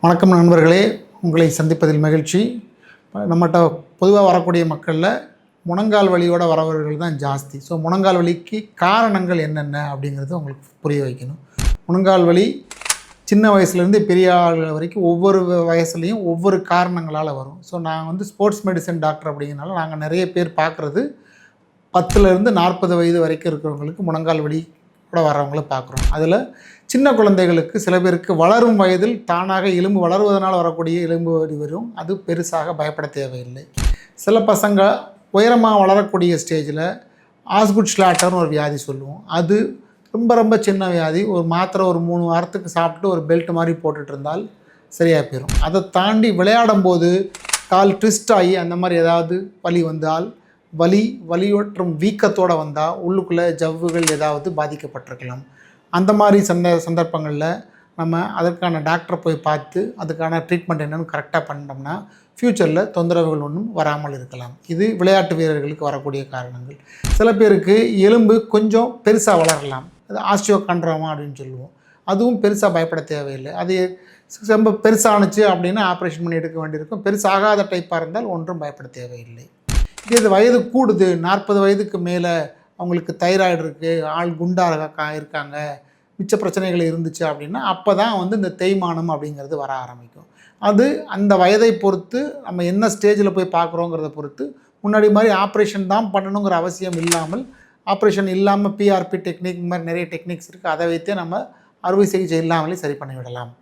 வணக்கம் நண்பர்களே, உங்களை சந்திப்பதில் மகிழ்ச்சி. நம்மகிட்ட பொதுவாக வரக்கூடிய மக்களில் முழங்கால் வலியோடு வரவர்கள் தான் ஜாஸ்தி. ஸோ முழங்கால் வலிக்கு காரணங்கள் என்னென்ன அப்படிங்கிறது உங்களுக்கு புரிய வைக்கணும். முழங்கால் வலி சின்ன வயசுலேருந்து பெரிய ஆள்கள் வரைக்கும் ஒவ்வொரு வயசுலேயும் ஒவ்வொரு காரணங்களால் வரும். ஸோ நான் ஸ்போர்ட்ஸ் மெடிசன் டாக்டர் அப்படிங்கிறனால நாங்கள் நிறைய பேர் பார்க்குறது 10லேருந்து 40 வயது வரைக்கும் இருக்கிறவங்களுக்கு முழங்கால் வலி கூட வரவங்கள பார்க்குறோம். அதில் சின்ன குழந்தைகளுக்கு சில பேருக்கு வளரும் வயதில் தானாக எலும்பு வளருவதனால் வரக்கூடிய எலும்பு வலி வரும். அது பெருசாக பயப்பட தேவையில்லை. சில பசங்க உயரமாக வளரக்கூடிய ஸ்டேஜில் ஆஸ்குட் ஸ்லாட்டர்னு ஒரு வியாதி சொல்லுவோம். அது ரொம்ப ரொம்ப சின்ன வியாதி. ஒரு மாத்திரை ஒரு 3 வாரத்துக்கு சாப்பிட்டு ஒரு பெல்ட் மாதிரி போட்டுட்டு இருந்தால் சரியாக போயிடும். அதை தாண்டி விளையாடும்போது கால் ட்விஸ்ட் ஆகி அந்த மாதிரி ஏதாவது வலி வந்தால் வலியோற்றும் வீக்கத்தோடு வந்தால் உள்ளுக்குள்ளே ஜவ்வுகள் ஏதாவது பாதிக்கப்பட்டிருக்கலாம். அந்த மாதிரி சந்தர்ப்பங்களில் நம்ம அதற்கான டாக்டரை போய் பார்த்து அதுக்கான ட்ரீட்மெண்ட் என்னென்னு கரெக்டாக பண்ணிட்டோம்னா ஃப்யூச்சரில் தொந்தரவுகள் ஒன்றும் வராமல் இருக்கலாம். இது விளையாட்டு வீரர்களுக்கு வரக்கூடிய காரணங்கள். சில பேருக்கு எலும்பு கொஞ்சம் பெருசாக வளரலாம். அது ஆஸ்டியோகாண்ட்ரோமா அப்படின்னு சொல்லுவோம். அதுவும் பெருசாக பயப்பட தேவையில்லை. அது ரொம்ப பெருசானுச்சு அப்படின்னா ஆப்ரேஷன் பண்ணி எடுக்க வேண்டியிருக்கும். பெருசாகாத டைப்பாக இருந்தால் ஒன்றும் பயப்பட தேவையில்லை. இது வயது கூடுது, 40 வயதுக்கு மேலே அவங்களுக்கு தைராய்டு இருக்குது, ஆள் குண்டாக இருக்காங்க, மிச்ச பிரச்சனைகள் இருந்துச்சு அப்படின்னா அப்போ தான் இந்த தேய்மானம் அப்படிங்கிறது வர ஆரம்பிக்கும். அது அந்த வயதை பொறுத்து நம்ம என்ன ஸ்டேஜில் போய் பார்க்குறோங்கிறத பொறுத்து முன்னாடி மாதிரி ஆப்ரேஷன் தான் பண்ணணுங்கிற அவசியம் இல்லாமல், ஆப்ரேஷன் இல்லாமல் பிஆர்பி டெக்னிக் மாதிரி நிறைய டெக்னிக்ஸ் இருக்குது. அதை வைத்தே நம்ம அறுவை சிகிச்சை இல்லாமலே சரி பண்ணிவிடலாம்.